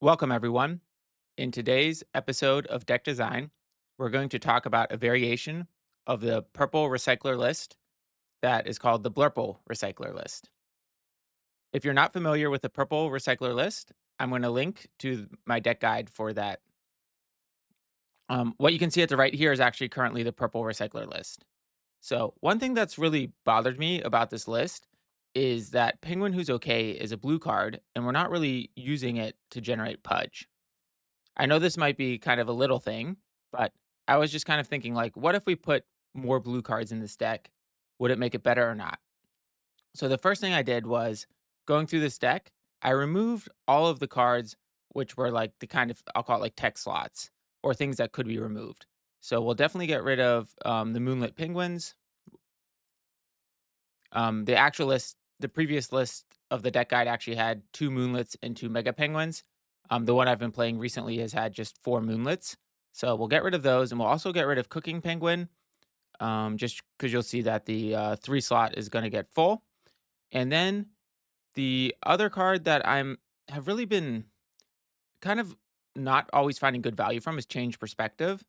Welcome, everyone. In today's episode of Deck Design, we're going to talk about a variation of the Purple Recycler list that is called the Blurple Recycler list. If you're not familiar with the Purple Recycler list, I'm going to link to my deck guide for that. What you can see at the right here is actually currently the Purple Recycler list. So, one thing that's really bothered me about this list is that PenguinWhosOK is a blue card, and we're not really using it to generate Pudge. I know this might be kind of a little thing, but I was just kind of thinking, like, what if we put more blue cards in this deck? Would it make it better or not? So the first thing I did was going through this deck, I removed all of the cards which were like the kind of, I'll call it like tech slots or things that could be removed. So we'll definitely get rid of the Moonlit Penguins. The actual list, the previous list of the deck guide actually had two Moonlets and two Mega Penguins. The one I've been playing recently has had just four Moonlets. So we'll get rid of those, and we'll also get rid of Cooking Penguin, just because you'll see that the three slot is going to get full. And then the other card that have really been kind of not always finding good value from is Change Perspective.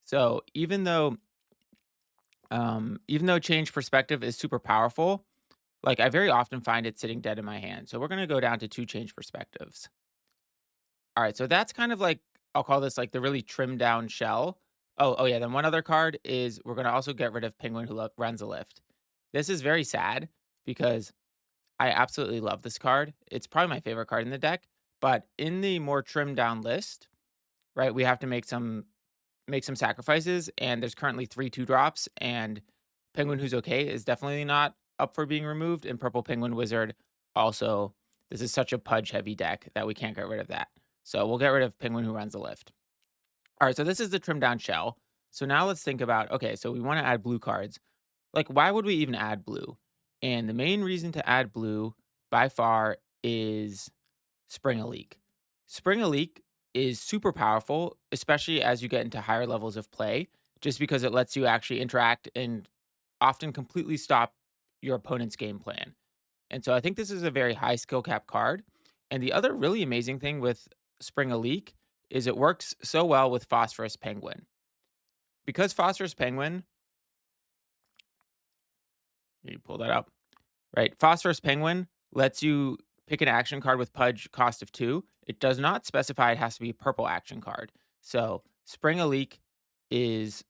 So even though Change Perspective is super powerful, like, I very often find it sitting dead in my hand. So we're gonna go down to 2 Change Perspectives. Alright, so that's kind of like, I'll call this, like, the really trimmed down shell. Oh, yeah, then one other card is we're gonna also get rid of Penguin Who Runs a Lift. This is very sad because I absolutely love this card. It's probably my favorite card in the deck, but in the more trimmed down list, right, we have to make some sacrifices, and there's currently 3 2 drops, and Penguin Who's Okay is definitely not up for being removed, and Purple Penguin Wizard also, this is such a Pudge heavy deck that we can't get rid of that. So we'll get rid of Penguin Who Runs the Lift. Alright, so this is the trimmed down shell. So now let's think about, okay, so we wanna add blue cards. Like, why would we even add blue? And the main reason to add blue, by far, is SpringaLeak. SpringaLeak is super powerful, especially as you get into higher levels of play, just because it lets you actually interact and often completely stop your opponent's game plan. And so I think this is a very high skill cap card. And the other really amazing thing with SpringaLeak is it works so well with Phosphorus Penguin. Because Phosphorus Penguin, you pull that up, right? Phosphorus Penguin lets you pick an action card with Pudge cost of 2. It does not specify it has to be a purple action card. So Spring a Leak is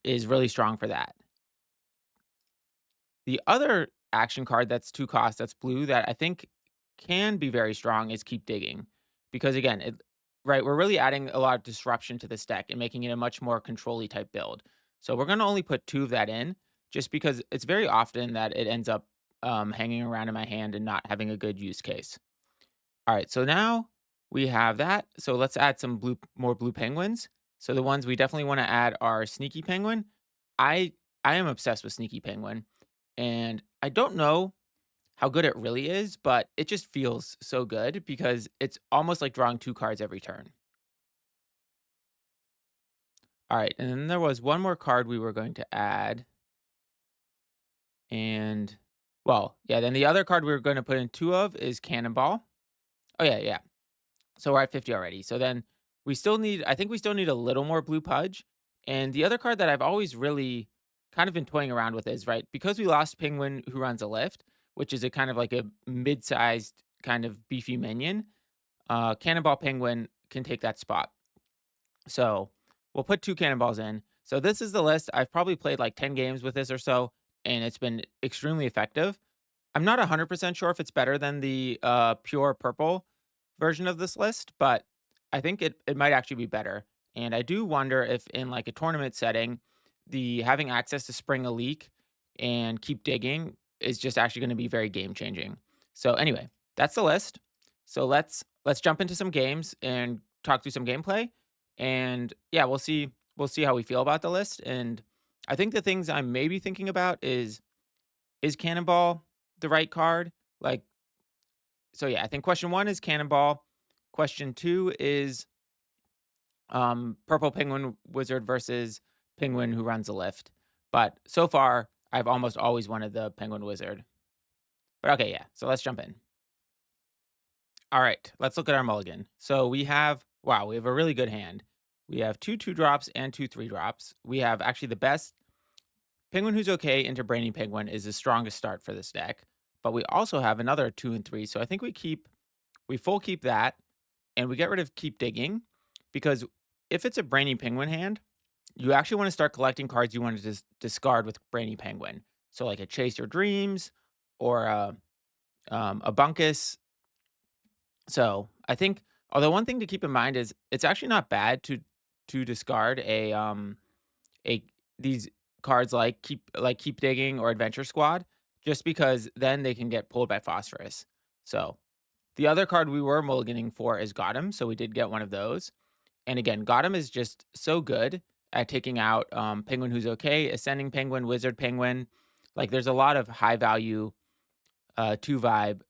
is really strong for that. The other action card that's 2 cost that's blue that I think can be very strong is Keep Digging. Because again, right, we're really adding a lot of disruption to this deck and making it a much more control type build. So we're gonna only put 2 of that in just because it's very often that it ends up hanging around in my hand and not having a good use case. All right, so now we have that. So let's add some more blue penguins. So the ones we definitely want to add are Sneaky Penguin. I I am obsessed with Sneaky Penguin, and I don't know how good it really is, but it just feels so good because it's almost like drawing 2 cards every turn. All right, and then there was one more card we were going to add, and well, yeah, then the other card we were going to put in 2 of is Cannonball. Oh yeah, yeah. So we're at 50 already. So then I think we still need a little more blue Pudge. And the other card that I've always really kind of been toying around with is, right, because we lost Penguin Who Runs a Lift, which is a kind of like a mid-sized kind of beefy minion, Cannonball Penguin can take that spot. So we'll put 2 cannonballs in. So this is the list. I've probably played like 10 games with this or so, and it's been extremely effective. I'm not 100% sure if it's better than the pure purple version of this list, but I think it might actually be better. And I do wonder if in like a tournament setting, the having access to Spring a Leak and Keep Digging is just actually going to be very game changing. So anyway, that's the list. So let's jump into some games and talk through some gameplay. And yeah, we'll see how we feel about the list. And I think the things I'm maybe thinking about is Cannonball the right card? Like, so yeah, I think question 1 is Cannonball. Question 2 is Purple Penguin Wizard versus Penguin Who Runs a Lift. But so far, I've almost always wanted the Penguin Wizard. But okay, yeah. So let's jump in. All right, let's look at our mulligan. So we have, wow, we have a really good hand. We have two 2-drops and two 3-drops. We have actually the best Penguin Who's Okay into BrainyPenguin is the strongest start for this deck. But we also have another 2 and 3. So I think we full keep that and we get rid of Keep Digging because if it's a BrainyPenguin hand, you actually want to start collecting cards you want to discard with BrainyPenguin. So like a Chase Your Dreams or a Bunkus. So I think, although one thing to keep in mind is it's actually not bad to discard a these cards like Keep Digging or Adventure Squad, just because then they can get pulled by Phosphorus. So the other card we were mulliganing for is GotEm, so we did get one of those. And again, GotEm is just so good at taking out Penguin Who's Okay, Ascending Penguin, Wizard Penguin. Like there's a lot of high value two vibe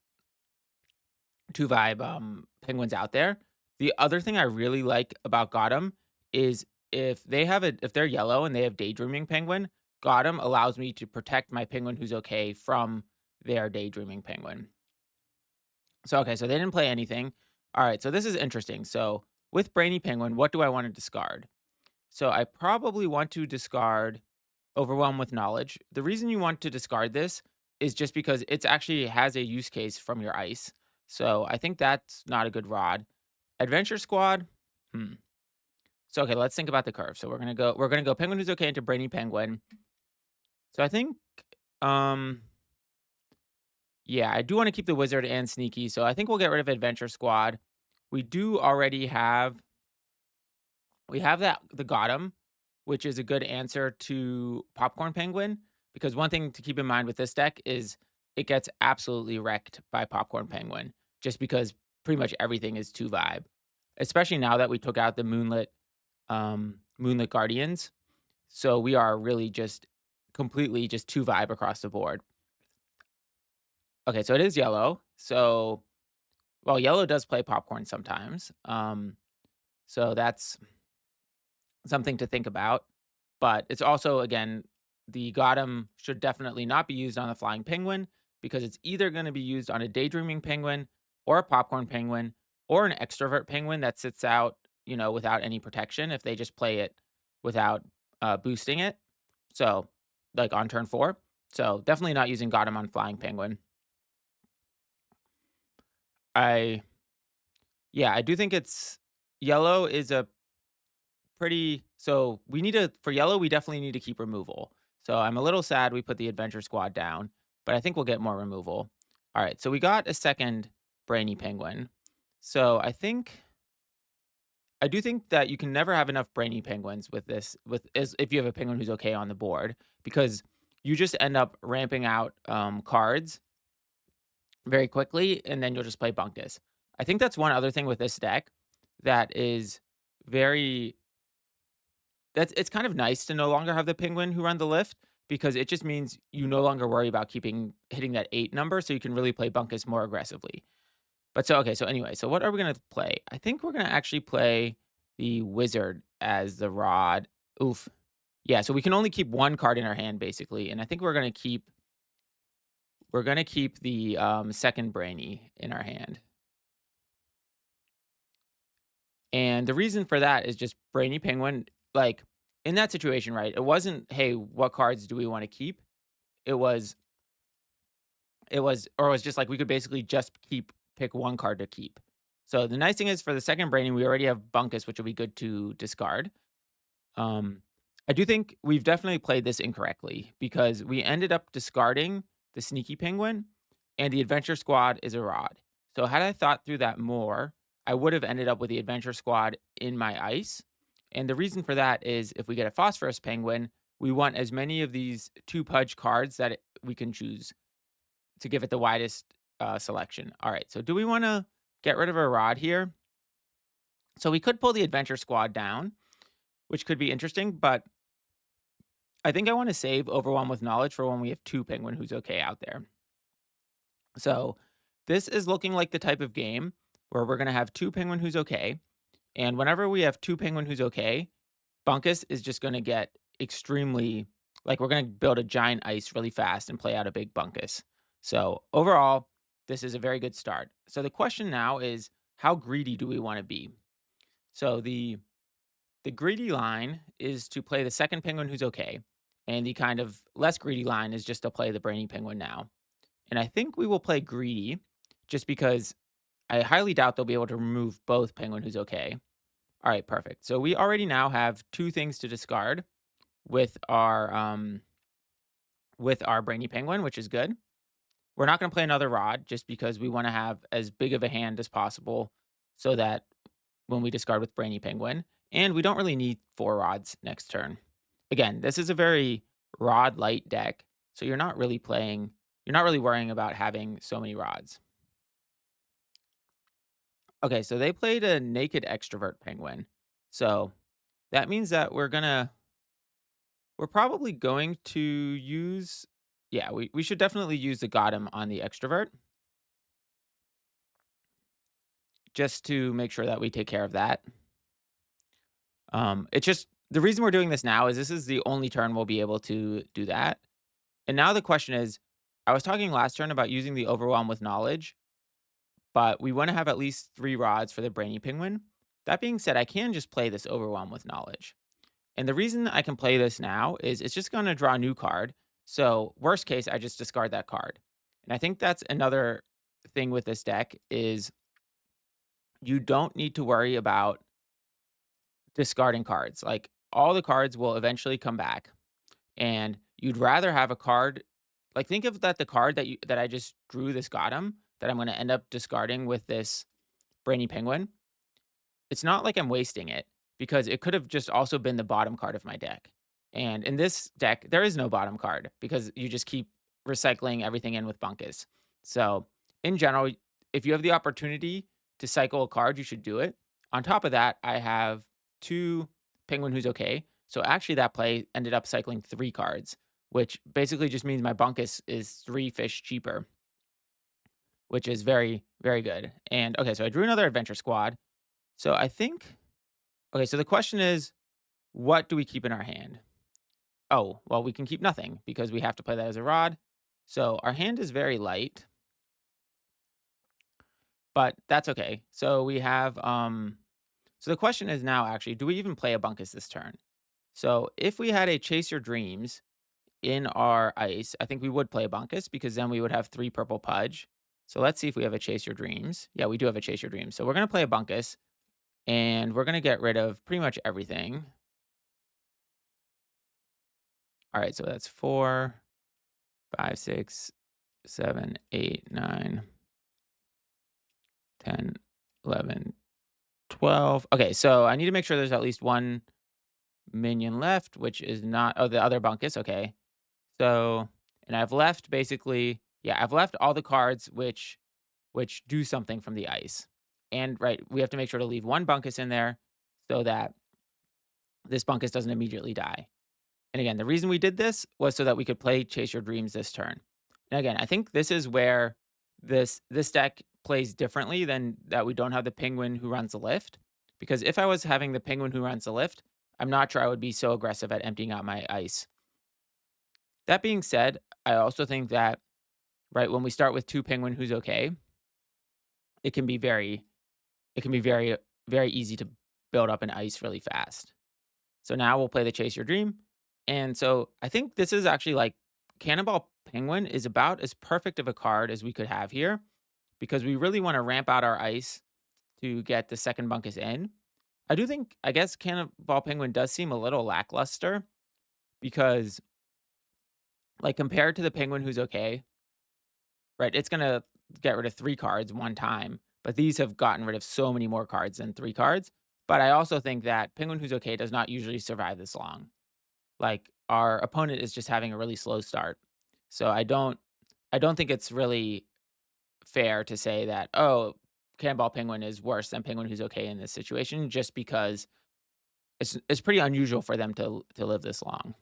penguins out there. The other thing I really like about GotEm is if they're yellow and they have Daydreaming Penguin, GotEm allows me to protect my Penguin Who's Okay from their Daydreaming Penguin. So, okay, so they didn't play anything. All right, so this is interesting. So with BrainyPenguin, what do I want to discard? So I probably want to discard OverwhelmWithKnowledge. The reason you want to discard this is just because it's actually has a use case from your ice. So I think that's not a good rod. Adventure Squad. Hmm. So okay, let's think about the curve. So we're gonna go Penguin Who's Okay into BrainyPenguin. So I think um yeah, I do want to keep the wizard and sneaky. So I think we'll get rid of Adventure Squad. We do already have we have that the GotEm, which is a good answer to Popcorn Penguin, because one thing to keep in mind with this deck is it gets absolutely wrecked by Popcorn Penguin, just because pretty much everything is 2 vibe. Especially now that we took out the Moonlit Guardians. So we are really just completely just 2 vibe across the board. Okay, so it is yellow. So well, yellow does play popcorn sometimes. So that's something to think about. But it's also, again, the GotEm should definitely not be used on the flying penguin because it's either going to be used on a daydreaming penguin or a popcorn penguin or an extrovert penguin that sits out, without any protection if they just play it without boosting it. So, like on turn 4. So, definitely not using GotEm on flying penguin. I, yeah, I do think it's yellow is a pretty so we need to for yellow, we definitely need to keep removal. So I'm a little sad we put the adventure squad down, but I think we'll get more removal. All right, so we got a second brainy penguin. So I do think that you can never have enough brainy penguins with this with is if you have a penguin who's okay on the board because you just end up ramping out cards very quickly and then you'll just play bunkus. I think that's one other thing with this deck that is very it's kind of nice to no longer have the penguin who run the lift because it just means you no longer worry about hitting that 8 number, so you can really play bunkus more aggressively. But so okay, so anyway, so what are we gonna play? I think we're gonna actually play the wizard as the rod. Oof. Yeah, so we can only keep 1 card in our hand basically, and I think we're gonna keep the, second brainy in our hand. And the reason for that is just Brainy Penguin, like, in that situation, right, it wasn't, "Hey, what cards do we wanna keep?" It was it was just like we could basically just pick 1 card to keep. So, the nice thing is for the second Brainy, we already have Bunkus, which will be good to discard. Um, I do think we've definitely played this incorrectly because we ended up discarding the Sneaky Penguin, and the Adventure Squad is a rod. So had I thought through that more, I would have ended up with the Adventure Squad in my ice. And the reason for that is if we get a Phosphorus Penguin, we want as many of these 2 Pudge cards that we can choose to give it the widest selection. All right, so do we want to get rid of a rod here? So we could pull the Adventure Squad down, which could be interesting, but I think I want to save Overwhelm with Knowledge for when we have 2 Penguin Who's Okay out there. So this is looking like the type of game where we're going to have 2 Penguin Who's Okay. And whenever we have 2 Penguin Who's Okay, Bunkus is just going to get extremely, like we're going to build a giant ice really fast and play out a big Bunkus. So overall, this is a very good start. So the question now is, how greedy do we want to be? So the greedy line is to play the second penguin who's okay, and the kind of less greedy line is just to play the brainy penguin now. And I think we will play greedy just because I highly doubt they'll be able to remove both penguin who's okay. All right, perfect. So we already now have two things to discard with our brainy penguin, which is good. We're not going to play another rod just because we want to have as big of a hand as possible so that when we discard with Brainy Penguin, and we don't really need 4 rods next turn. Again, this is a very rod light deck, so you're not really worrying about having so many rods. Okay, so they played a naked extrovert penguin. So that means that we're probably going to use, yeah, we should definitely use the GotEm on the extrovert just to make sure that we take care of that. It's just the reason we're doing this now is this is the only turn we'll be able to do that. And now the question is, I was talking last turn about using the overwhelm with knowledge, but we want to have at least 3 rods for the brainy penguin. That being said, I can just play this overwhelm with knowledge. And the reason I can play this now is it's just going to draw a new card. So worst case, I just discard that card. And I think that's another thing with this deck is you don't need to worry about discarding cards. Like all the cards will eventually come back, and you'd rather have a card like think of that the card that I just drew this GotEm that I'm going to end up discarding with this Brainy Penguin. It's not like I'm wasting it because it could have just also been the bottom card of my deck. And in this deck, there is no bottom card because you just keep recycling everything in with Bunkus. So, in general, if you have the opportunity to cycle a card, you should do it. On top of that, I have 2 Penguin Who's Okay. So, actually, that play ended up cycling 3 cards, which basically just means my Bunkus is 3 fish cheaper, which is very, very good. And okay, so I drew another Adventure Squad. So, I think okay, so the question is, what do we keep in our hand? Oh, well, we can keep nothing because we have to play that as a rod. So our hand is very light, but that's okay. So we have so the question is now actually, do we even play a bunkus this turn? So if we had a Chase Your Dreams in our ice, I think we would play a bunkus because then we would have 3 purple pudge. So let's see if we have a Chase Your Dreams. Yeah, we do have a Chase Your Dreams. So we're gonna play a bunkus and we're gonna get rid of pretty much everything. All right, so that's 4, 5, 6, 7, 8, 9, 10, 11, 12. Okay, so I need to make sure there's at least 1 minion left, which is not oh, the other bunkus, okay. So and I've left basically yeah, I've left all the cards which do something from the ice. And, right, we have to make sure to leave 1 bunkus in there so that this bunkus doesn't immediately die. And again, the reason we did this was so that we could play Chase Your Dreams this turn. And again, I think this is where this deck plays differently than that we don't have the penguin who runs the lift. Because if I was having the penguin who runs the lift, I'm not sure I would be so aggressive at emptying out my ice. That being said, I also think that right when we start with 2 penguin who's okay, it can be very very easy to build up an ice really fast. So now we'll play the Chase Your Dream. And so I think this is actually like Cannonball Penguin is about as perfect of a card as we could have here because we really want to ramp out our ice to get the second bunkus in. I do think, I guess, Cannonball Penguin does seem a little lackluster because, like, compared to the Penguin who's okay, right, it's going to get rid of 3 cards one time, but these have gotten rid of so many more cards than 3 cards. But I also think that Penguin who's okay does not usually survive this long. Like, our opponent is just having a really slow start. So I don't think it's really fair to say that, "Oh, Cannonball Penguin is worse than Penguin who's okay in this situation," just because it's pretty unusual for them to live this long.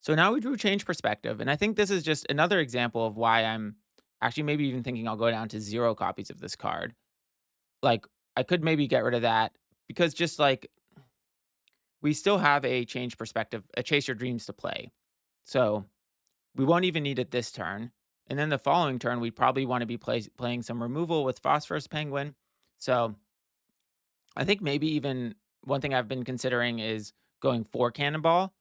So now we drew Change Perspective, and I think this is just another example of why I'm actually maybe even thinking I'll go down to 0 copies of this card. Like, I could maybe get rid of that because just, like, we still have a Change Perspective a Chase Your Dreams to play. So we won't even need it this turn. And then the following turn, we'd probably want to be playing some removal with Phosphorus Penguin. So I think maybe even one thing I've been considering is going for Cannonball.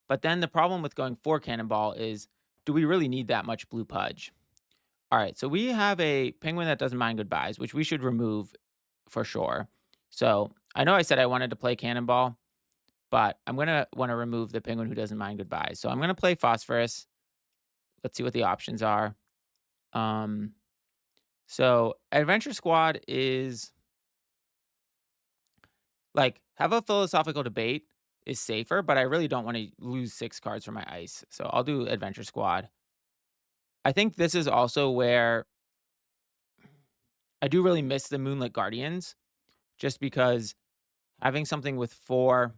But then the problem with going for Cannonball is, do we really need that much blue Pudge? All right, so we have a penguin that doesn't mind goodbyes, which we should remove for sure. So I know I said I wanted to play Cannonball, but I'm going to want to remove the penguin who doesn't mind goodbyes. So I'm going to play Phosphorus. Let's see what the options are. Um, so Adventure Squad is like, have a philosophical debate is safer, but I really don't want to lose 6 cards from my ice. So I'll do Adventure Squad. I think this is also where I do really miss the Moonlit Guardians, just because having something with 4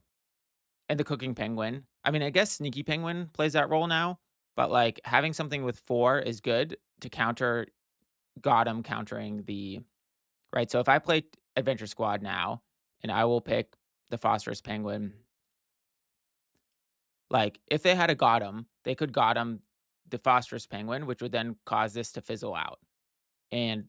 and the Cooking Penguin. I mean, I guess Sneaky Penguin plays that role now, but like having something with 4 is good to counter GotEm countering the right. So if I play Adventure Squad now and I will pick the Phosphorus Penguin, like if they had a GotEm, they could GotEm the Phosphorus Penguin, which would then cause this to fizzle out. And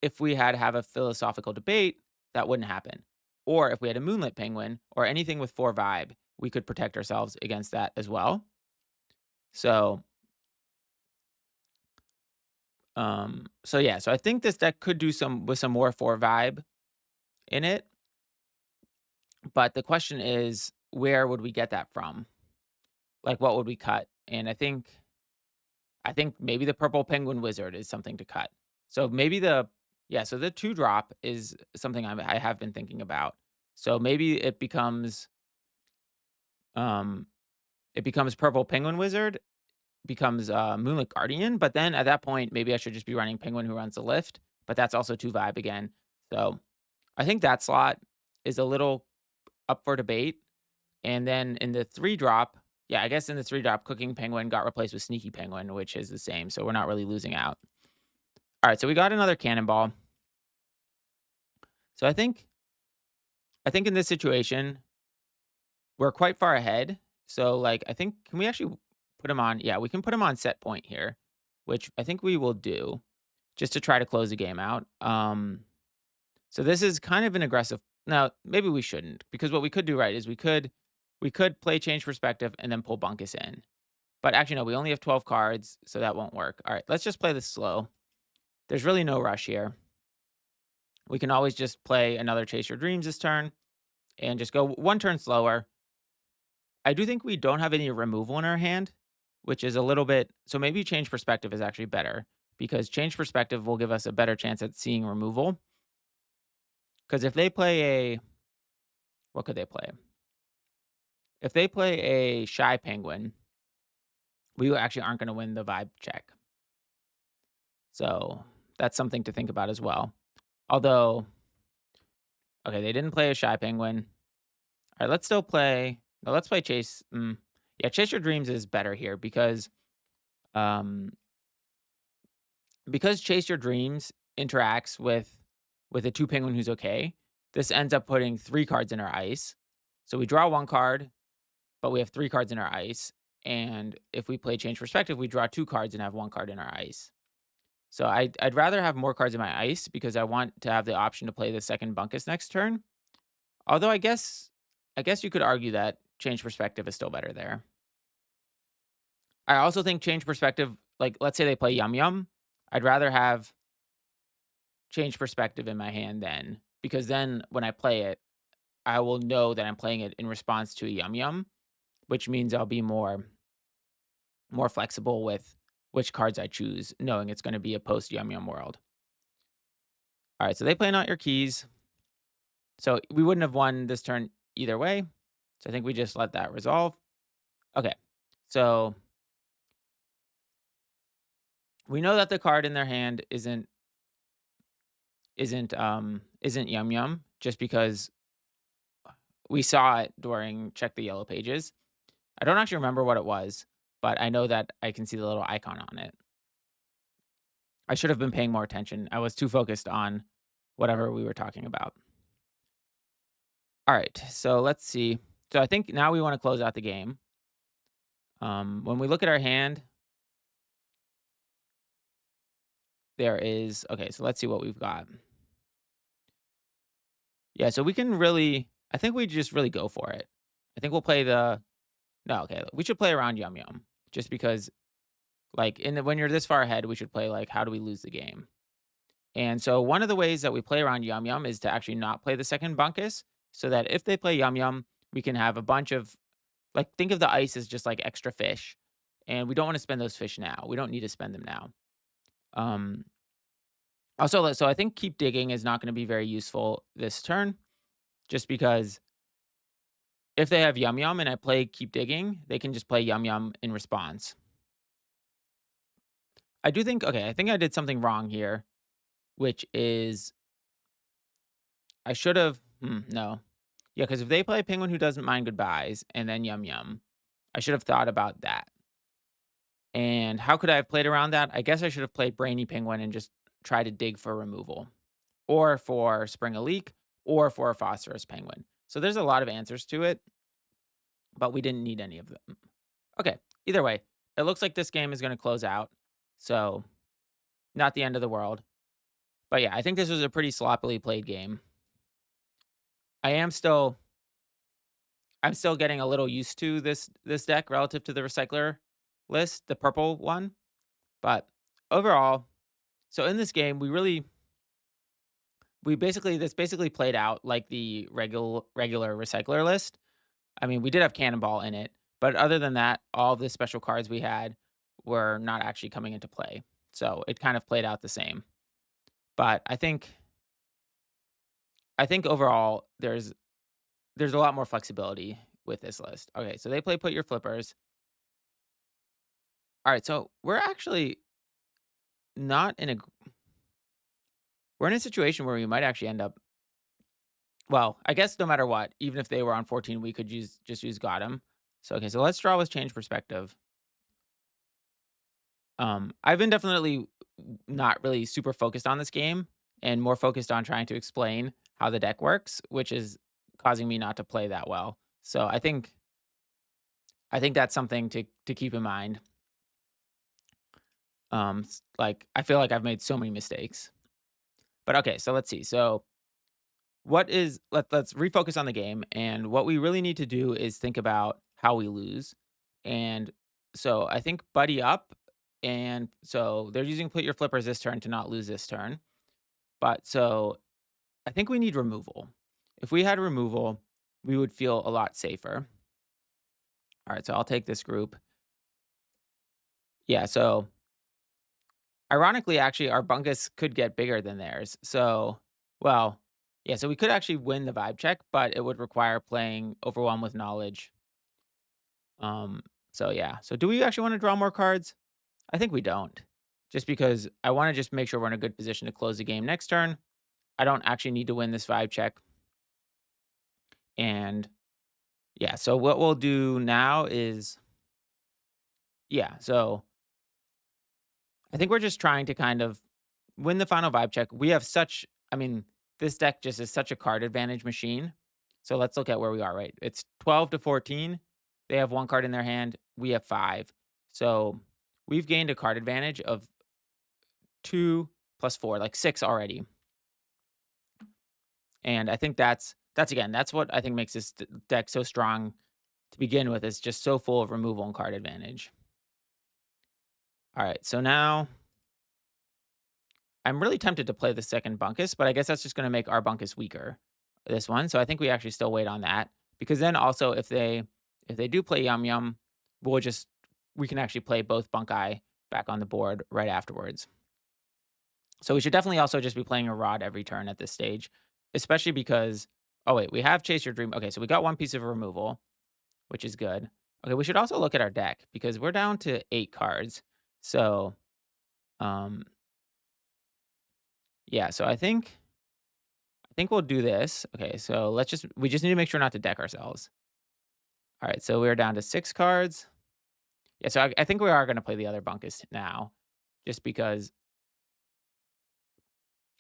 if we had to have a philosophical debate, that wouldn't happen. Or if we had a Moonlit Penguin or anything with 4 vibe, we could protect ourselves against that as well. So, so yeah, so I think this deck could do some with some more 4 vibe in it. But the question is, where would we get that from? Like, what would we cut? And I think maybe the Purple Penguin Wizard is something to cut. So maybe yeah, so the 2 drop is something I have been thinking about. So maybe um it becomes Purple Penguin Wizard, becomes Moonlit Guardian, but then at that point maybe I should just be running Penguin who runs the lift, but that's also 2 vibe again. So I think that slot is a little up for debate. And then in the 3 drop, yeah, I guess in the 3 drop, Cooking Penguin got replaced with Sneaky Penguin, which is the same. So we're not really losing out. All right, so we got another Cannonball. So I think in this situation, we're quite far ahead. So like I think can we actually put him on? Yeah, we can put him on set point here, which I think we will do just to try to close the game out. So this is kind of an aggressive. Now, maybe we shouldn't, because what we could do right is we could play Change Perspective and then pull Bunkus in. But actually no, we only have 12 cards, so that won't work. All right, let's just play this slow. There's really no rush here. We can always just play another Chase Your Dreams this turn and just go 1 turn slower. I do think we don't have any removal in our hand, which is a little bit, so maybe Change Perspective is actually better, because Change Perspective will give us a better chance at seeing removal. Because if they play what could they play? If they play a Shy Penguin, we actually aren't going to win the vibe check. So that's something to think about as well. Although, okay, they didn't play a Shy Penguin. All right, let's still play. No, let's play Chase. Yeah, Chase Your Dreams is better here um, because Chase Your Dreams interacts with a 2 penguin who's okay. This ends up putting 3 cards in our ice. So we draw 1 card, but we have 3 cards in our ice. And if we play Change Perspective, we draw 2 cards and have 1 card in our ice. So I'd rather have more cards in my ice because I want to have the option to play the second Bunkus next turn. Although I guess you could argue that Change Perspective is still better there. I also think Change Perspective, like let's say they play Yum Yum, I'd rather have Change Perspective in my hand then, because then when I play it, I will know that I'm playing it in response to a Yum Yum, which means I'll be more flexible with which cards I choose, knowing it's going to be a post Yum Yum world. All right, so they play Not Your Keys. So we wouldn't have won this turn either way. So I think we just let that resolve. Okay. So we know that the card in their hand isn't Yum Yum, just because we saw it during Check the Yellow Pages. I don't actually remember what it was, but I know that I can see the little icon on it. I should have been paying more attention. I was too focused on whatever we were talking about. All right, so let's see. So I think now we want to close out the game. When we look at our hand, there is okay, so let's see what we've got. Yeah, so we can really I think we just really go for it. I think we'll play the no, okay, we should play around Yum Yum just because, like, when you're this far ahead, we should play, like, how do we lose the game? And so one of the ways that we play around Yum Yum is to actually not play the second bunkus so that if they play Yum Yum, we can have a bunch of like, think of the ice as just like extra fish, and we don't wanna spend those fish now. We don't need to spend them now. Um, also, so I think Keep Digging is not gonna be very useful this turn just because if they have Yum Yum and I play Keep Digging, they can just play Yum Yum in response. I do think okay, I think I did something wrong here, which is I should have no. Yeah, because if they play Penguin Who Doesn't Mind Goodbyes and then Yum Yum, I should have thought about that. And how could I have played around that? I guess I should have played BrainyPenguin and just try to dig for removal, or for SpringaLeak, or for a Phosphorus Penguin. So there's a lot of answers to it, but we didn't need any of them. Okay, either way, it looks like this game is going to close out. So not the end of the world. But yeah, I think this was a pretty sloppily played game. I am still I'm still getting a little used to this deck relative to the recycler list, the purple one. But overall, so in this game, we basically this basically played out like the regular recycler list. I mean, we did have Cannonball in it, but other than that, all the special cards we had were not actually coming into play. So it kind of played out the same. But I think overall there's a lot more flexibility with this list. Okay, so they play Put Your Flippers. All right, so we're actually not in a we're in a situation where we might actually end up well, I guess no matter what, even if they were on 14, we could just use GotEm. So okay, so let's draw with change perspective. I've been definitely not really super focused on this game and more focused on trying to explain how the deck works, which is causing me not to play that well. So I think that's something to keep in mind. Like I feel like I've made so many mistakes. But okay, so let's see. So let's refocus on the game, and what we really need to do is think about how we lose. And so I think buddy up, and so they're using put your flippers this turn to not lose this turn. But so I think we need removal. If we had removal, we would feel a lot safer. All right, so I'll take this group. Yeah, so ironically, actually, our bunkus could get bigger than theirs. So, well, yeah, so we could actually win the vibe check, but it would require playing Overwhelm with Knowledge. So yeah. So do we actually want to draw more cards? I think we don't. Just because I want to just make sure we're in a good position to close the game next turn. I don't actually need to win this vibe check. And yeah, so what we'll do now is yeah, so I think we're just trying to kind of win the final vibe check. We have such I mean, this deck just is such a card advantage machine. So let's look at where we are, right? It's 12 to 14. They have one card in their hand. We have 5. So we've gained a card advantage of 2 plus 4, like 6 already. And I think that's again, that's what I think makes this deck so strong to begin with. It's just so full of removal and card advantage. All right, so now I'm really tempted to play the second bunkus, but I guess that's just going to make our bunkus weaker. This one, so I think we actually still wait on that because then also if they do play Yum Yum, we'll just we can actually play both bunkai back on the board right afterwards. So we should definitely also just be playing a rod every turn at this stage, especially because oh wait, we have Chase Your Dream. Okay, so we got one piece of removal, which is good. Okay, we should also look at our deck because we're down to 8 cards. So, um, yeah, so I think we'll do this. Okay, so we just need to make sure not to deck ourselves. All right, so we're down to 6 cards. Yeah, so I think we are going to play the other bunkus now, just because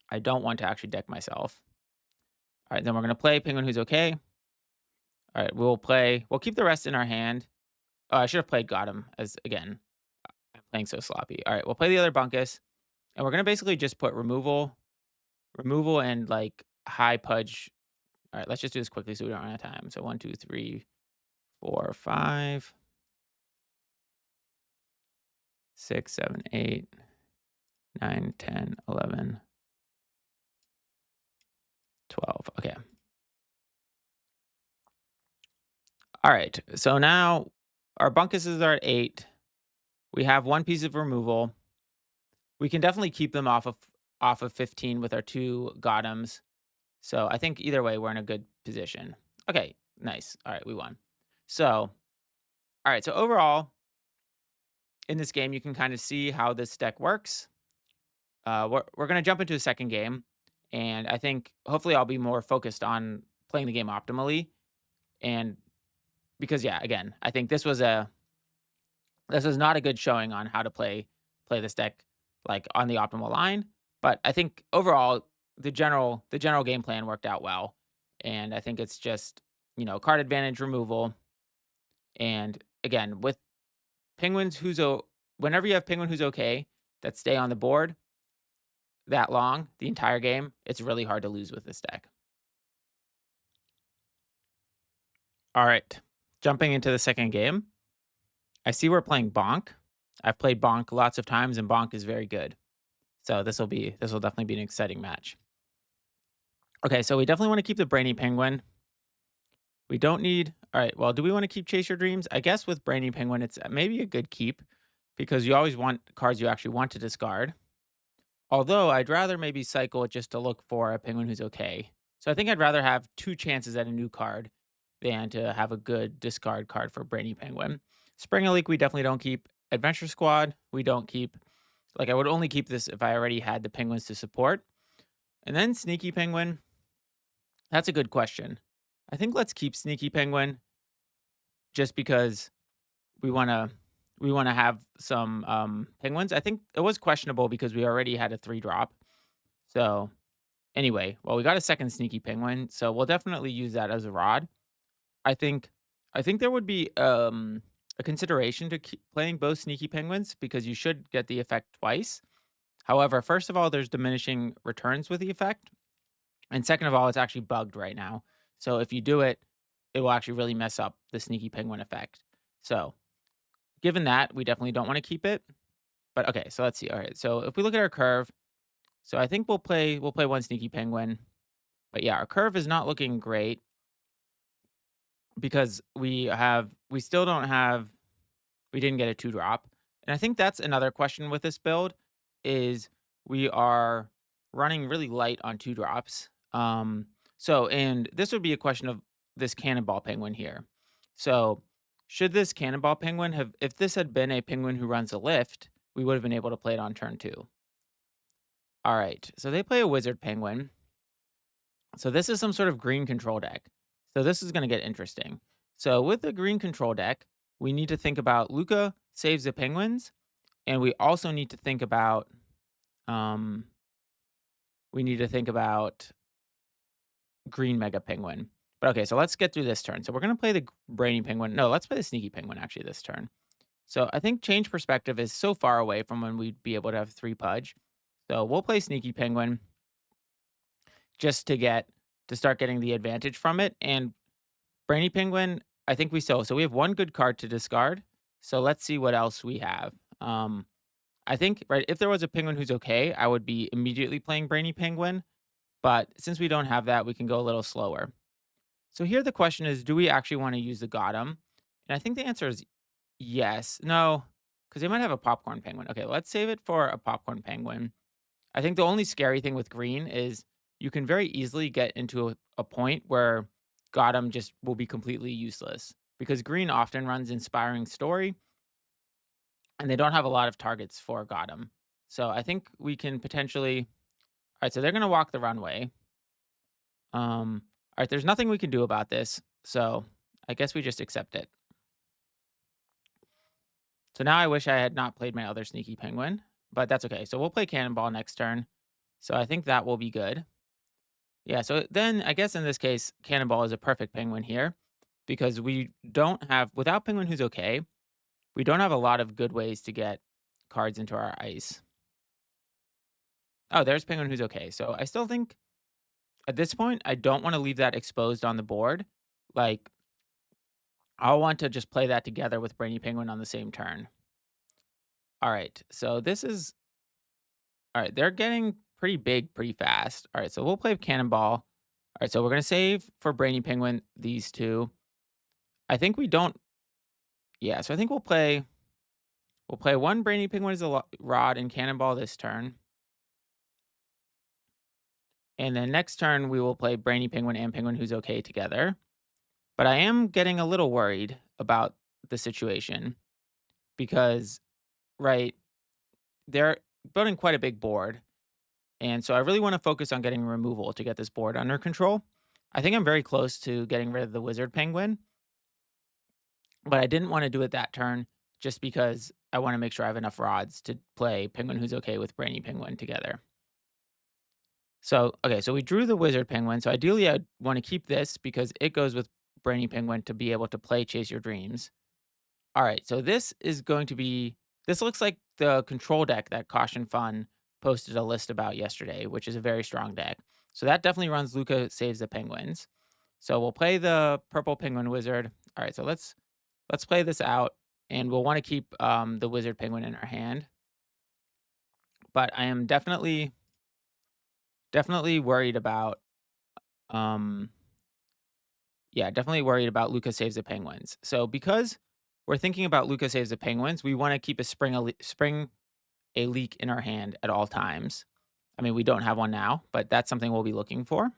I don't want to actually deck myself. All right, then we're going to play Penguin Who's Okay. All right, we'll keep the rest in our hand. Oh, I should have played GotEm as again. I'm playing so sloppy. All right, we'll play the other bunkus, And we're gonna basically just put removal and, like, high pudge. Alright, let's just do this quickly so we don't run out of time. So 1, 2, 3, 4, 5, 6, 7, 8, 9, 10, 11, 12. Okay. Alright, so now our bunkuses are at 8. We have 1 piece of removal. We can definitely keep them off of 15 with our 2 GotEms. So I think either way, we're in a good position. Okay, nice. All right, we won. So, all right. So overall, in this game, you can kind of see how this deck works. We're going to jump into a second game, and I think hopefully I'll be more focused on playing the game optimally. And because yeah, again, I think this was not a good showing on how to play this deck like on the optimal line. But I think overall the general game plan worked out well, and I think it's just card advantage removal. And again, with penguins whenever you have penguin who's okay that stay on the board that long the entire game, it's really hard to lose with this deck. All right, jumping into the second game, I see we're playing Bonk. I've played Bonk lots of times, and Bonk is very good. So this will definitely be an exciting match. Okay, so we definitely want to keep the Brainy Penguin. We don't need. All right. Well, do we want to keep Chase Your Dreams? I guess with Brainy Penguin, it's maybe a good keep because you always want cards you actually want to discard. Although I'd rather maybe cycle it just to look for a penguin who's okay. So I think I'd rather have 2 chances at a new card than to have a good discard card for Brainy Penguin. SpringaLeak, we definitely don't keep. Adventure Squad, we don't keep. Like I would only keep this if I already had the penguins to support. And then Sneaky Penguin. That's a good question. I think let's keep Sneaky Penguin just because we wanna we wanna have some penguins. I think it was questionable because we already had a 3 drop. So anyway, well, we got a second Sneaky Penguin, so we'll definitely use that as a rod. I think I think there would be a consideration to keep playing both Sneaky Penguins because you should get the effect twice. However, first of all, there's diminishing returns with the effect. And second of all, it's actually bugged right now. So if you do it, it will actually really mess up the Sneaky Penguin effect. So given that, we definitely don't want to keep it. But okay, so let's see. All right. So if we look at our curve, so I think we'll play 1 Sneaky Penguin. But yeah, our curve is not looking great because we still don't have we didn't get a 2 drop. And I think that's another question with this build is we are running really light on 2 drops. And this would be a question of this Cannonball Penguin here. So should this Cannonball Penguin have if this had been a penguin who runs a lift, we would have been able to play it on turn 2. All right. So they play a Wizard Penguin. So this is some sort of green control deck. So this is going to get interesting. So with the green control deck, we need to think about Luca saves the penguins, and um we need to think about green mega penguin. But okay, so let's get through this turn. So we're going to play the brainy penguin. No, let's play the sneaky penguin actually this turn. So I think change perspective is so far away from when we'd be able to have 3 pudge. So we'll play sneaky penguin just to start getting the advantage from it. And brainy penguin, I think so we have 1 good card to discard. So let's see what else we have. I think right if there was a penguin who's okay, I would be immediately playing brainy penguin. But since we don't have that, we can go a little slower. So here the question is, do we actually want to use the GotEm? And I think the answer is yes. No, because they might have a popcorn penguin. Okay, let's save it for a popcorn penguin. I think the only scary thing with green is you can very easily get into a point where GotEm just will be completely useless because green often runs inspiring story and they don't have a lot of targets for GotEm. So I think we can potentially. All right, so they're going to walk the runway. All right, there's nothing we can do about this, so I guess we just accept it. So now I wish I had not played my other sneaky penguin, but that's okay. So we'll play cannonball next turn. So I think that will be good. Yeah, so then I guess in this case, cannonball is a perfect penguin here because we don't have, without penguin who's okay, we don't have a lot of good ways to get cards into our ice. Oh, there's Penguin Who's Okay. So I still think at this point, I don't wanna leave that exposed on the board. Like, I'll want to just play that together with BrainyPenguin on the same turn. Alright, so this is alright, they're getting pretty big pretty fast. Alright, so we'll play Cannonball. Alright, so we're gonna save for BrainyPenguin these 2. I think we don't yeah, so I think we'll play 1 BrainyPenguin as a rod and Cannonball this turn. And then next turn, we will play BrainyPenguin and Penguin Who's Okay together. But I am getting a little worried about the situation because, right, they're building quite a big board. And so I really want to focus on getting removal to get this board under control. I think I'm very close to getting rid of the Wizard Penguin, but I didn't want to do it that turn just because I want to make sure I have enough rods to play Penguin Who's Okay with BrainyPenguin together. So, okay, so we drew the Wizard Penguin. So ideally, I'd want to keep this because it goes with BrainyPenguin to be able to play Chase Your Dreams. All right, so this is going to be this looks like the control deck that Caution Fun posted a list about yesterday, which is a very strong deck. So that definitely runs Luca Saves the Penguins. So we'll play the Purple Penguin Wizard. All right, so let's play this out, and we'll want to keep the Wizard Penguin in our hand. But I am definitely worried about um yeah, definitely worried about Luca Saves the Penguins. So because we're thinking about Luca Saves the Penguins, we want to keep a spring a leak in our hand at all times. I mean, we don't have one now, but that's something we'll be looking for.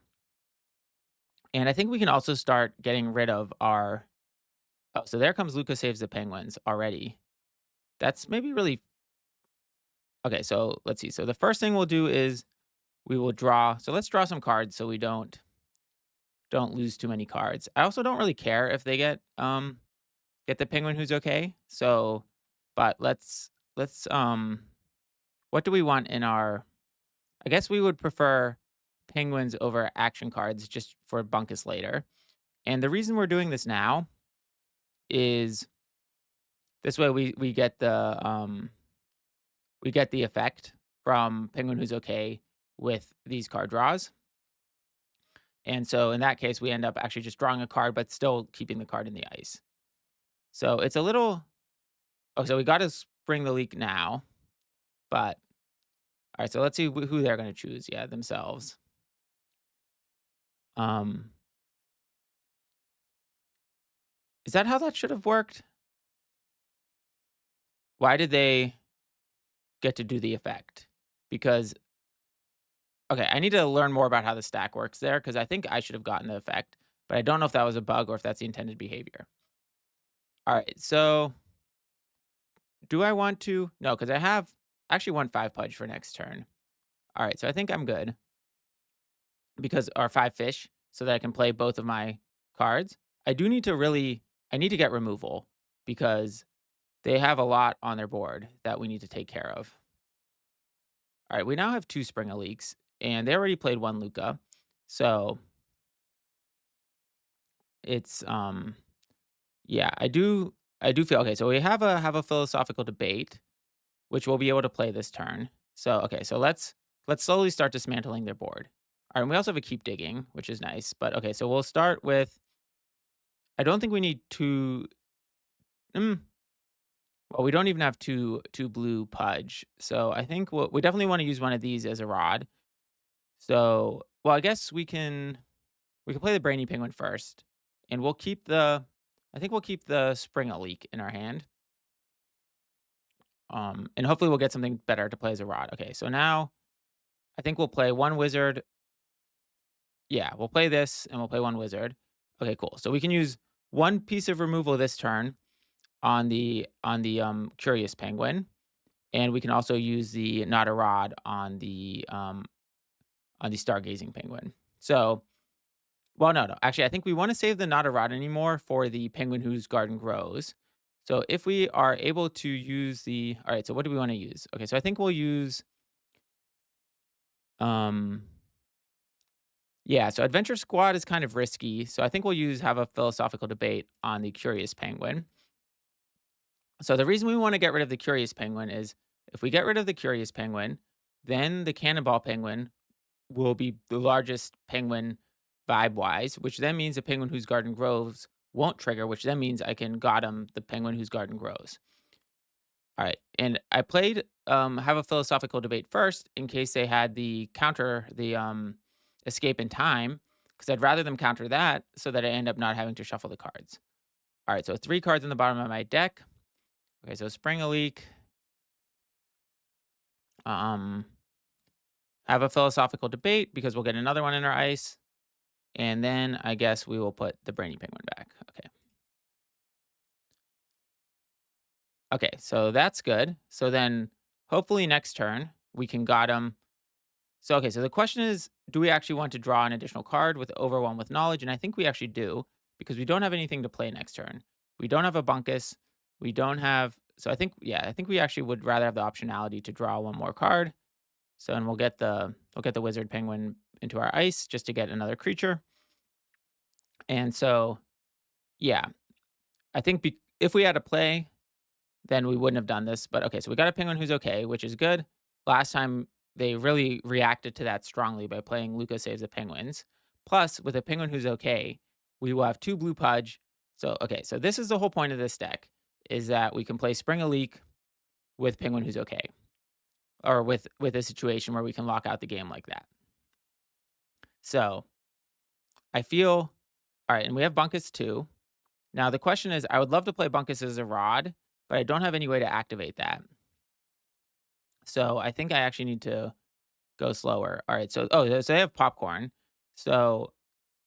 And I think we can also start getting rid of our oh, so there comes Luca Saves the Penguins already. That's maybe really okay, so let's see. So the first thing we'll do is we will draw. So let's draw some cards so we don't lose too many cards. I also don't really care if they get the penguin who's okay. So, but let's what do we want in our I guess we would prefer penguins over action cards just for bunkus later. And the reason we're doing this now is this way we get the effect from penguin who's okay with these card draws. And so in that case we end up actually just drawing a card but still keeping the card in the ice. So it's a little oh so we got to spring the leak now, but all right, so let's see who they're going to choose. Yeah, themselves. Um is that how that should have worked? Why did they get to do the effect? Because okay, I need to learn more about how the stack works there because I think I should have gotten the effect, but I don't know if that was a bug or if that's the intended behavior. All right, so do I want to? No, because I actually want 5 Pudge for next turn. All right, so I think I'm good because or 5 fish so that I can play both of my cards. I do need to really I need to get removal because they have a lot on their board that we need to take care of. All right, we now have 2 SpringaLeaks, and they already played 1 Luca. So it's yeah, I do feel okay. So we have a philosophical debate, which we'll be able to play this turn. So okay, so let's slowly start dismantling their board. All right, and we also have a keep digging, which is nice. But okay, so we'll start with. I don't think we need two. Mm, well, we don't even have two blue Pudge. So I think we definitely want to use one of these as a rod. So well, I guess we can play the Brainy Penguin first, and we'll keep the. I think we'll keep the SpringaLeak in our hand. And hopefully we'll get something better to play as a rod. Okay, so now I think we'll play 1 wizard. Yeah, we'll play this and we'll play 1 wizard. Okay, cool. So we can use 1 piece of removal this turn on the curious penguin, and we can also use the not a rod on the stargazing penguin. So, well, no, no. Actually, I think we want to save the not a rod anymore for the penguin whose garden grows. So if we are able to use the all right, so what do we want to use? Okay, so I think we'll use um yeah, so Adventure Squad is kind of risky. So I think we'll have a philosophical debate on the curious penguin. So the reason we want to get rid of the curious penguin is if we get rid of the curious penguin, then the Cannonball Penguin will be the largest penguin vibe-wise, which then means the penguin whose garden grows won't trigger, which then means I can GotEm the penguin whose garden grows. All right, and I played have a philosophical debate first in case they had the counter, the escape in time, because I'd rather them counter that so that I end up not having to shuffle the cards. All right, so 3 cards in the bottom of my deck. Okay, so SpringaLeak, um, have a philosophical debate because we'll get another one in our ice, and then I guess we will put the BrainyPenguin back. Okay. Okay, so that's good. So then hopefully next turn we can GotEm. So okay, so the question is, do we actually want to draw an additional card with Overwhelm with Knowledge? And I think we actually do, because we don't have anything to play next turn. We don't have a Bunkus. We don't have, so I think, yeah, I think we actually would rather have the optionality to draw one more card. So and we'll get the Wizard Penguin into our ice just to get another creature. And so yeah, I think if we had to play, then we wouldn't have done this. But okay, so we got a penguin who's okay, which is good. Last time they really reacted to that strongly by playing Luca Saves the Penguins. Plus, with a penguin who's okay, we will have 2 blue Pudge. So okay, so this is the whole point of this deck, is that we can play SpringaLeak with penguin who's okay, or with a situation where we can lock out the game like that. So I feel all right, and we have Bunkus too. Now the question is, I would love to play Bunkus as a rod, but I don't have any way to activate that. So I think I actually need to go slower. All right. So they have popcorn. So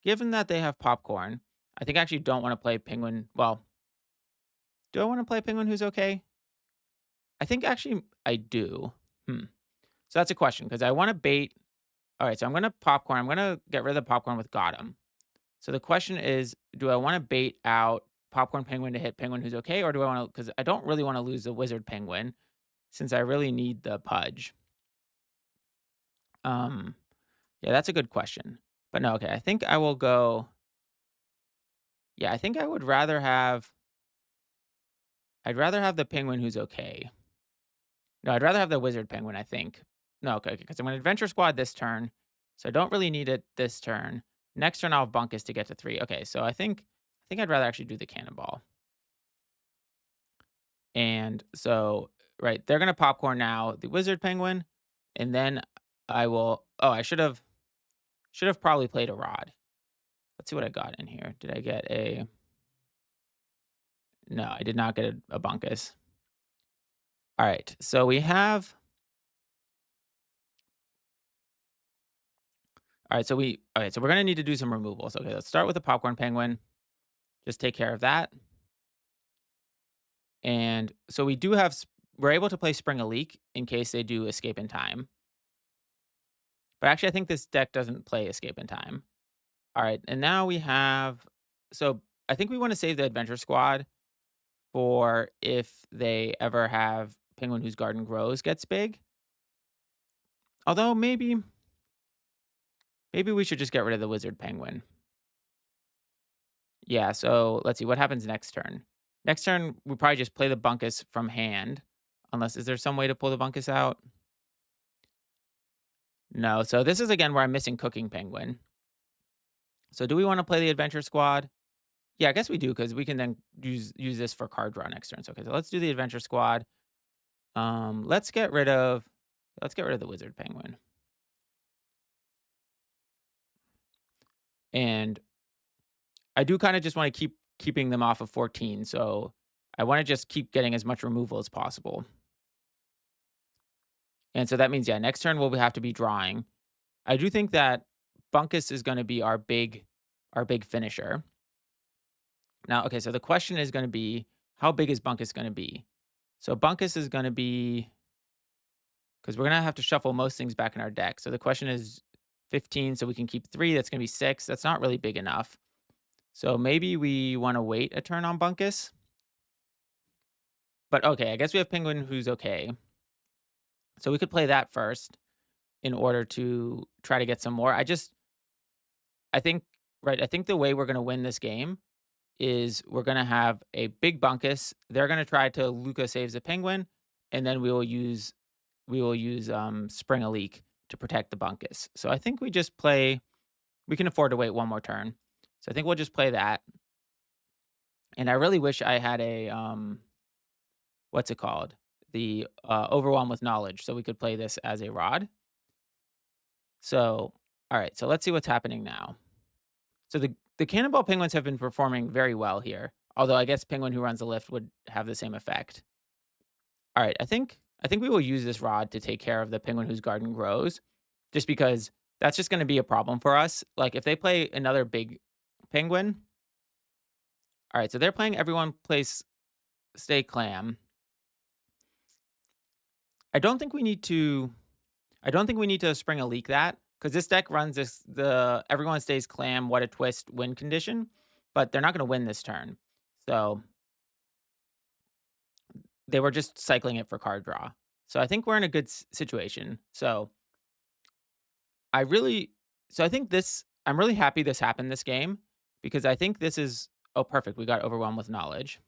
given that they have popcorn, I think I actually don't want to play penguin. Well, do I want to play penguin who's okay? I think actually I do. So that's a question because I want to bait. All right. So I'm going to popcorn. I'm going to get rid of the popcorn with GotEm. So the question is, do I want to bait out popcorn penguin to hit penguin who's okay, or do I want to? Because I don't really want to lose the wizard penguin since I really need the Pudge. Um, yeah, that's a good question. But no, okay. I think I will go. Yeah, I think I would rather have. I'd rather have the penguin who's okay. No, I'd rather have the wizard penguin, I think. No, okay, because I'm going to adventure squad this turn. So I don't really need it this turn. Next turn, I'll have Bunkus to get to 3. Okay, so I think I'd rather actually do the cannonball. And so, right, they're going to popcorn now the wizard penguin. And then I will. Oh, I should have probably played a rod. Let's see what I got in here. Did I get a. No, I did not get a Bunkus. All right, so we have. All right, so we're gonna need to do some removals. Okay, let's start with the popcorn penguin. Just take care of that. And so we're able to play SpringaLeak in case they do escape in time. But actually, I think this deck doesn't play escape in time. All right, and now we have. So I think we want to save the adventure squad for if they ever have penguin whose garden grows gets big. Although maybe we should just get rid of the wizard penguin. Yeah, so let's see what happens next turn. Next turn, we probably just play the Bunkus from hand. Unless, is there some way to pull the Bunkus out? No. So this is again where I'm missing Cooking Penguin. So do we want to play the Adventure Squad? Yeah, I guess we do because we can then use this for card draw next turn. So, okay, so let's do the Adventure Squad. Let's get rid of the Wizard Penguin. And I do kind of just want to keeping them off of 14. So I want to just keep getting as much removal as possible. And so that means, yeah, next turn we'll have to be drawing. I do think that Bunkus is going to be our big finisher. Now, okay, so the question is going to be, how big is Bunkus going to be? So Bunkus is going to be, because we're going to have to shuffle most things back in our deck. So the question is 15, so we can keep 3. That's going to be 6. That's not really big enough. So maybe we want to wait a turn on Bunkus. But okay, I guess we have Penguin who's okay. So we could play that first in order to try to get some more. I think, right, I think the way we're going to win this game is we're going to have a big Bunkus. They're going to try to Luca Saves the Penguin, and then we will use we will use SpringaLeak to protect the Bunkus. So I think we just play. We can afford to wait one more turn. So I think we'll just play that. And I really wish I had a what's it called? The Overwhelm with Knowledge, so we could play this as a rod. So all right, so let's see what's happening now. So the Cannonball Penguins have been performing very well here. Although I guess Penguin who runs the lift would have the same effect. All right, I think we will use this rod to take care of the Penguin whose garden grows, just because that's just going to be a problem for us. Like if they play another big penguin. All right, so they're playing everyone plays stay clam. I don't think we need to. I don't think we need to spring a leak that because this deck runs the everyone stays clam. What a twist win condition, but they're not going to win this turn. So they were just cycling it for card draw. So I think we're in a good situation. So I really so I think this I'm really happy this happened this game because I think this is oh perfect. We got overwhelmed with knowledge.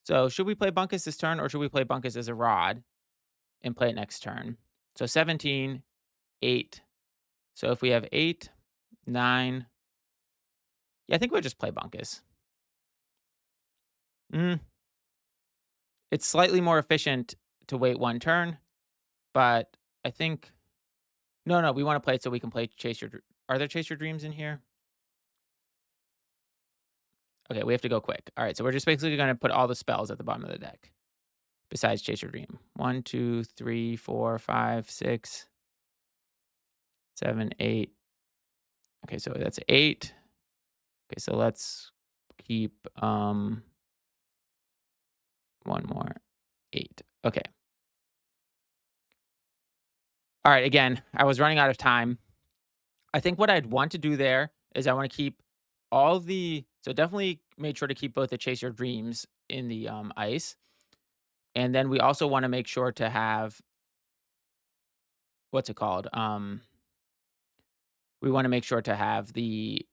So should we play Bunkus this turn or should we play Bunkus as a rod and play it next turn? So 17, 8. So if we have 8, 9. Yeah, I think we'll just play Bunkus. Mm, it's slightly more efficient to wait one turn, but I think no, we want to play it so we can play Chase Your Are there Chase Your Dreams in here? Okay, we have to go quick. All right, so we're just basically going to put all the spells at the bottom of the deck besides Chase Your Dream. 1, 2, 3, 4, 5, 6, 7, 8. Okay, so that's 8. Okay, so let's keep one more. 8. Okay. All right, again, I was running out of time. I think what I'd want to do there is I want to keep all the so definitely make sure to keep both the Chase Your Dreams in the ice. And then we also want to make sure to have what's it called? We want to make sure to have the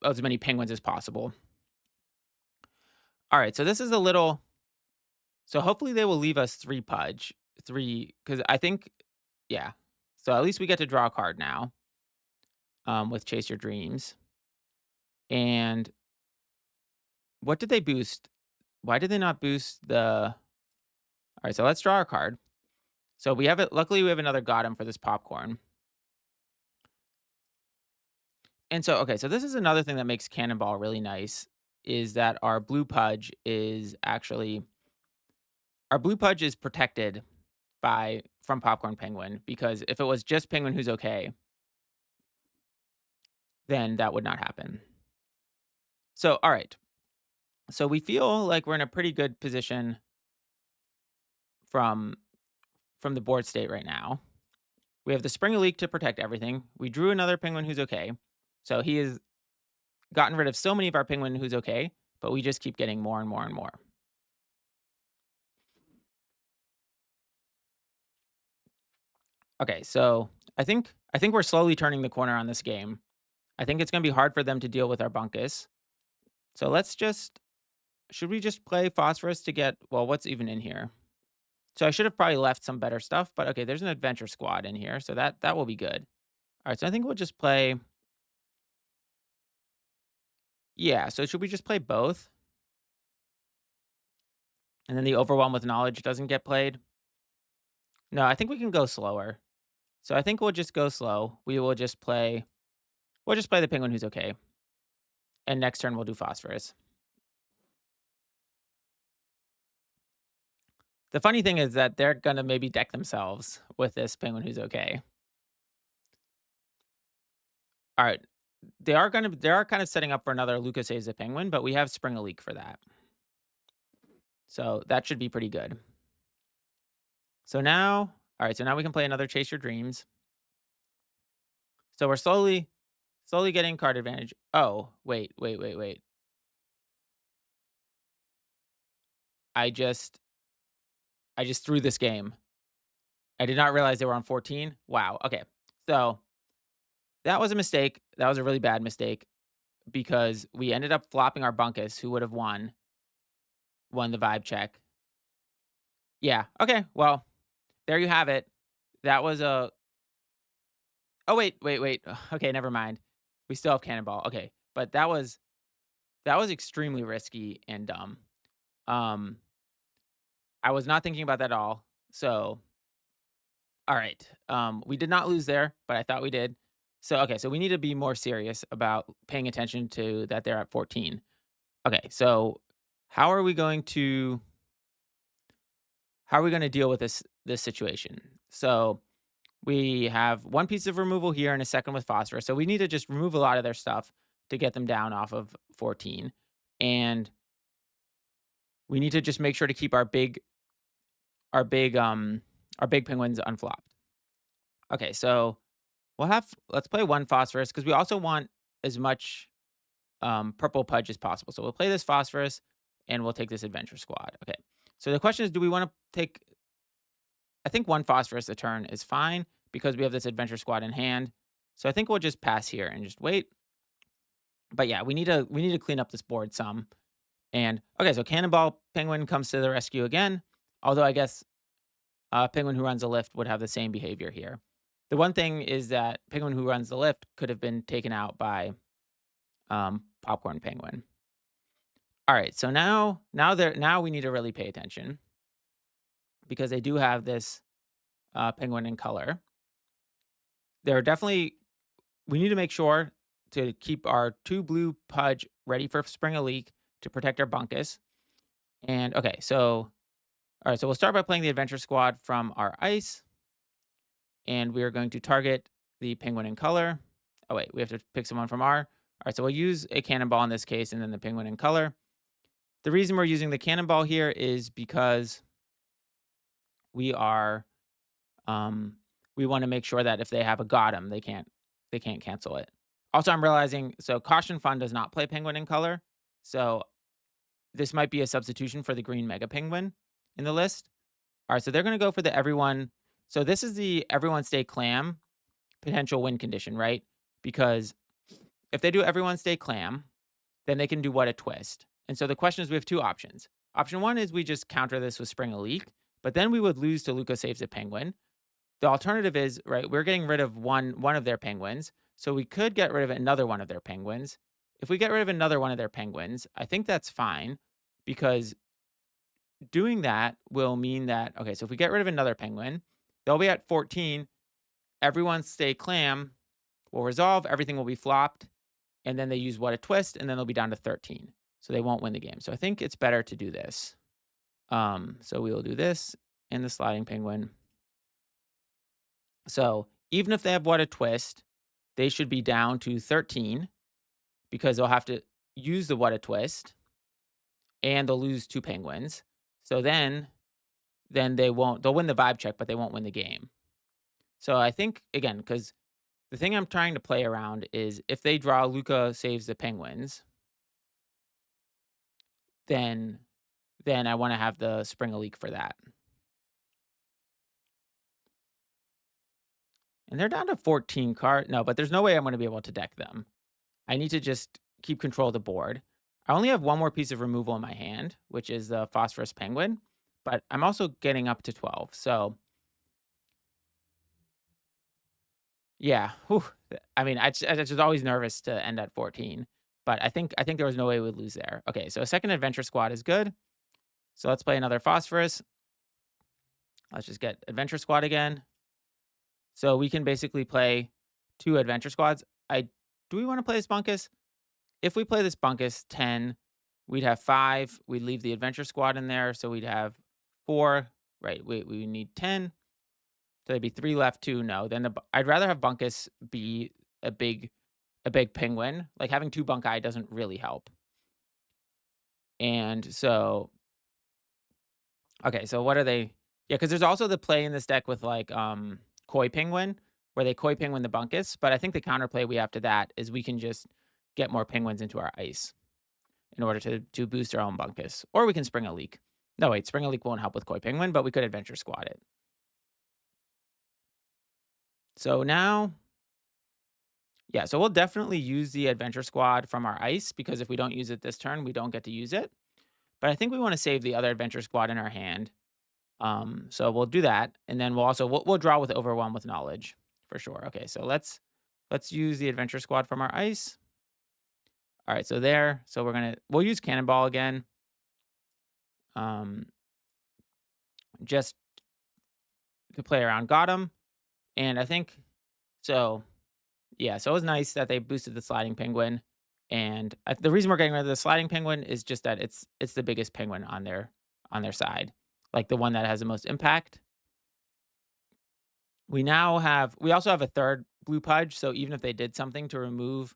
as many penguins as possible. All right, so this is a little so hopefully they will leave us 3 Pudge. 3 cuz I think yeah. So at least we get to draw a card now with Chase Your Dreams. And what did they boost? Why did they not boost the All right, so let's draw our card. So we have it luckily we have another GotEm for this popcorn. And so okay, so this is another thing that makes Cannonball really nice is that our blue Pudge is actually our blue Pudge is protected by from Popcorn Penguin because if it was just Penguin who's okay, then that would not happen. So all right. So we feel like we're in a pretty good position from from the board state right now. We have the SpringaLeak to protect everything. We drew another Penguin who's okay. So he has gotten rid of so many of our Penguin who's okay, but we just keep getting more and more and more. Okay, so I think we're slowly turning the corner on this game. I think it's going to be hard for them to deal with our Bunkus. So let's just should we just play Phosphorus to get well, what's even in here? So I should have probably left some better stuff, but okay, there's an Adventure Squad in here, so that will be good. All right, so I think we'll just play yeah, so should we just play both? And then the Overwhelm with Knowledge doesn't get played? No, I think we can go slower. So I think we'll just go slow. We'll just play the Penguin who's okay. And next turn we'll do Phosphorus. The funny thing is that they're gonna maybe deck themselves with this Penguin who's okay. All right. They are kind of setting up for another Lucas Saves the Penguin, but we have SpringaLeak for that. So that should be pretty good. So now, all right, so now we can play another Chase Your Dreams. So we're slowly getting card advantage. Oh, wait. I just threw this game. I did not realize they were on 14. Wow. Okay. So that was a mistake. That was a really bad mistake because we ended up flopping our Bunkus, who would have won the vibe check. Yeah. Okay. Well, there you have it. That was a oh, wait. Okay, never mind. We still have Cannonball. Okay, but that was extremely risky and dumb. Um, I was not thinking about that at all. So, all right. We did not lose there, but I thought we did. So, okay, so we need to be more serious about paying attention to that they're at 14. Okay, so how are we going to how are we going to deal with this situation? So, we have one piece of removal here and a second with phosphorus. So we need to just remove a lot of their stuff to get them down off of 14. And we need to just make sure to keep our big our big penguins unflopped. Okay, so let's play one phosphorus because we also want as much purple pudge as possible. So we'll play this phosphorus and we'll take this adventure squad. Okay. So the question is, do we want to take I think one phosphorus a turn is fine because we have this adventure squad in hand. So I think we'll just pass here and just wait. But yeah, we need to clean up this board some. And okay, so Cannonball Penguin comes to the rescue again. Although I guess Penguin who runs the lift would have the same behavior here. The one thing is that Penguin who runs the lift could have been taken out by Popcorn Penguin. All right, so now we need to really pay attention because they do have this penguin in color. They're definitely we need to make sure to keep our 2 blue Pudge ready for SpringaLeak to protect our Bunkus. And okay, so all right, so we'll start by playing the Adventure Squad from our ice. And we are going to target the penguin in color. Oh wait, we have to pick someone from our. All right, so we'll use a cannonball in this case and then the penguin in color. The reason we're using the cannonball here is because we are we want to make sure that if they have a GotEm, they can't cancel it. Also, I'm realizing so Caution Fun does not play penguin in color. So this might be a substitution for the green mega penguin in the list. All right, so they're going to go for the everyone. So this is the everyone stay clam potential win condition, right? Because if they do everyone stay clam, then they can do what a twist. And so the question is we have two options. Option one is we just counter this with SpringaLeak, but then we would lose to Luca saves a penguin. The alternative is, right, we're getting rid of one of their penguins. So we could get rid of another one of their penguins. If we get rid of another one of their penguins, I think that's fine because doing that will mean that, okay, so if we get rid of another penguin, they'll be at 14. Everyone stay clam will resolve. Everything will be flopped. And then they use what a twist, and then they'll be down to 13. So they won't win the game. So I think it's better to do this. So we will do this and the sliding penguin. So even if they have what a twist, they should be down to 13 because they'll have to use the what a twist and they'll lose 2 penguins. So then they'll win the vibe check, but they won't win the game. So I think again, because the thing I'm trying to play around is if they draw Luca saves the penguins, then I want to have the SpringaLeak for that. And they're down to 14 cards. No, but there's no way I'm going to be able to deck them. I need to just keep control of the board. I only have one more piece of removal in my hand, which is the Phosphorus Penguin, but I'm also getting up to 12. So, yeah. Whew. I mean, I was always nervous to end at 14, but I think there was no way we would lose there. Okay, so a second Adventure Squad is good. So let's play another Phosphorus. Let's just get Adventure Squad again. So we can basically play 2 Adventure Squads. Do we want to play this Bunkus? If we play this Bunkus 10, we'd have 5. We'd leave the Adventure Squad in there, so we'd have 4. Right, we need 10. So there'd be 3 left, 2 no. Then I'd rather have Bunkus be a big penguin. Like having 2 Bunkai doesn't really help. And so okay, so what are they? Yeah, because there's also the play in this deck with like Koi Penguin, where they Koi Penguin the Bunkus. But I think the counterplay we have to that is we can just get more penguins into our ice in order to boost our own Bunkus. Or we can SpringaLeak. No, wait, SpringaLeak won't help with Koi Penguin, but we could Adventure Squad it. So now, yeah, so we'll definitely use the Adventure Squad from our ice because if we don't use it this turn, we don't get to use it. But I think we want to save the other Adventure Squad in our hand So we'll do that, and then we'll draw with Overwhelm with Knowledge for sure. Okay, so let's use the Adventure Squad from our ice. All right, so there. So we'll use Cannonball again. Um, just to play around GotEm, and I think so. Yeah, so it was nice that they boosted the sliding penguin, and the reason we're getting rid of the sliding penguin is just that it's the biggest penguin on their side, like the one that has the most impact. We also have a third blue pudge, so even if they did something to remove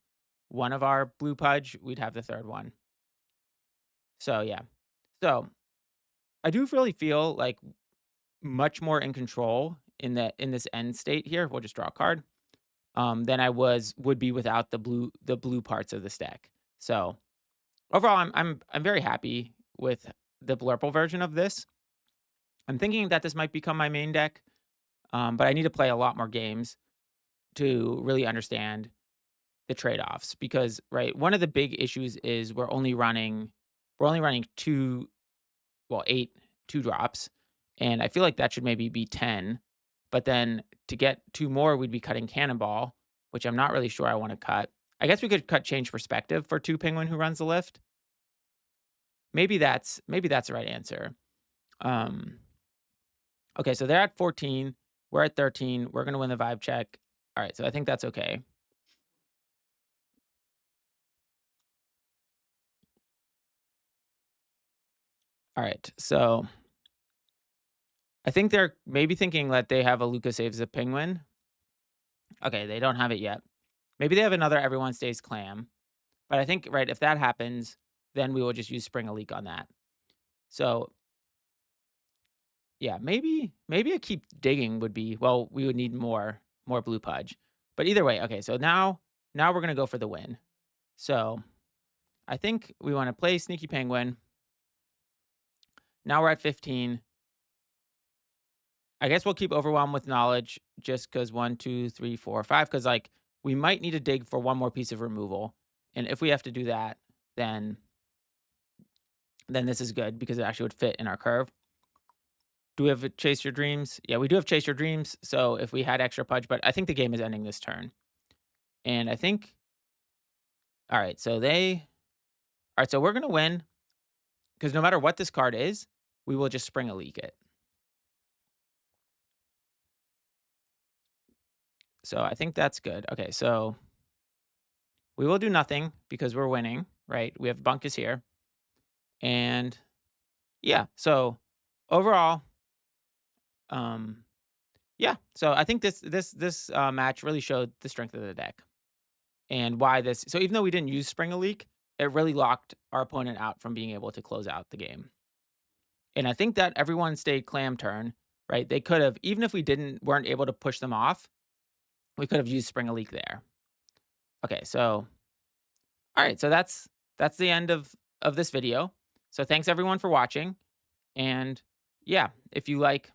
one of our blue pudge, we'd have the third one. So yeah. So I do really feel like much more in control in this end state here. We'll just draw a card. Than I would be without the blue parts of this deck. So overall, I'm very happy with the Blurple version of this. I'm thinking that this might become my main deck, but I need to play a lot more games to really understand the trade-offs because, right, one of the big issues is we're only running 8 2 drops, and I feel like that should maybe be 10, but then to get 2 more, we'd be cutting Cannonball, which I'm not really sure I wanna cut. I guess we could cut Change Perspective for 2 Penguin Who Runs the Lift. Maybe that's the right answer. Um, okay, so they're at 14, we're at 13, we're gonna win the vibe check. Alright, so I think that's okay. Alright, so I think they're maybe thinking that they have a Luca Saves a Penguin. Okay, they don't have it yet. Maybe they have another Everyone Stays Clam, but I think, right, if that happens, then we will just use SpringaLeak on that. So, yeah, maybe a Keep Digging would be well, we would need more blue pudge. But either way, okay, so now we're gonna go for the win. So, I think we wanna play Sneaky Penguin. Now we're at 15. I guess we'll keep Overwhelmed with Knowledge just because 1, 2, 3, 4, 5. Because like, we might need to dig for one more piece of removal, and if we have to do that, then this is good because it actually would fit in our curve. Do we have a Chase Your Dreams? Yeah, we do have Chase Your Dreams, so if we had extra pudge, but I think the game is ending this turn. And I think alright, so alright, so we're gonna win because no matter what this card is, we will just SpringaLeak it. So I think that's good. Okay, so we will do nothing because we're winning, right? We have Bunkus here. And yeah, so overall, um, yeah. So I think this match really showed the strength of the deck and why this. So even though we didn't use Spring a Leak, it really locked our opponent out from being able to close out the game. And I think that everyone stayed clam turn, right? They could have, even if we weren't able to push them off, we could have used Spring a Leak there. Okay, so all right, so that's the end of this video. So thanks everyone for watching. And yeah, if you like,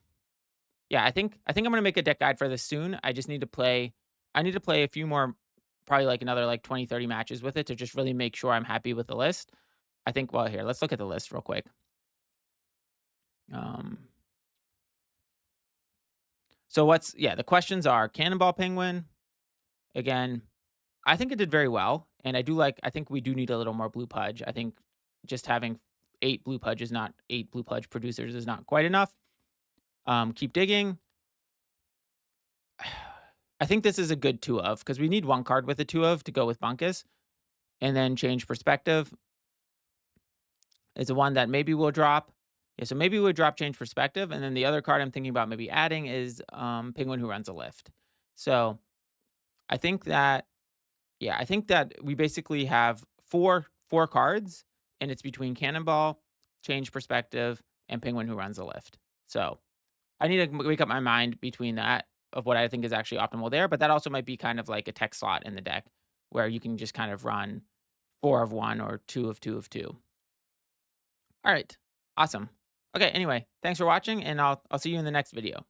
yeah, I think I'm gonna make a deck guide for this soon. I need to play a few more, probably like another like 20, 30 matches with it to just really make sure I'm happy with the list. I think well here, let's look at the list real quick. Um so the questions are Cannonball Penguin. Again, I think it did very well. And I think we do need a little more blue pudge. I think just having 8 blue pudge producers is not quite enough. Keep digging. I think this is a good 2 of because we need one card with a 2 of to go with Bunkus. And then Change Perspective is the one that maybe we'll drop. Yeah, so maybe we'll drop Change Perspective. And then the other card I'm thinking about maybe adding is Penguin Who Runs a Lift. So I think that, yeah, I think that we basically have four cards, and it's between Cannonball, Change Perspective, and Penguin Who Runs a Lift. So I need to make up my mind between that of what I think is actually optimal there, but that also might be kind of like a tech slot in the deck where you can just kind of run 4 of 1 or 2 of 2 of 2. All right. Awesome. Okay, anyway, thanks for watching and I'll see you in the next video.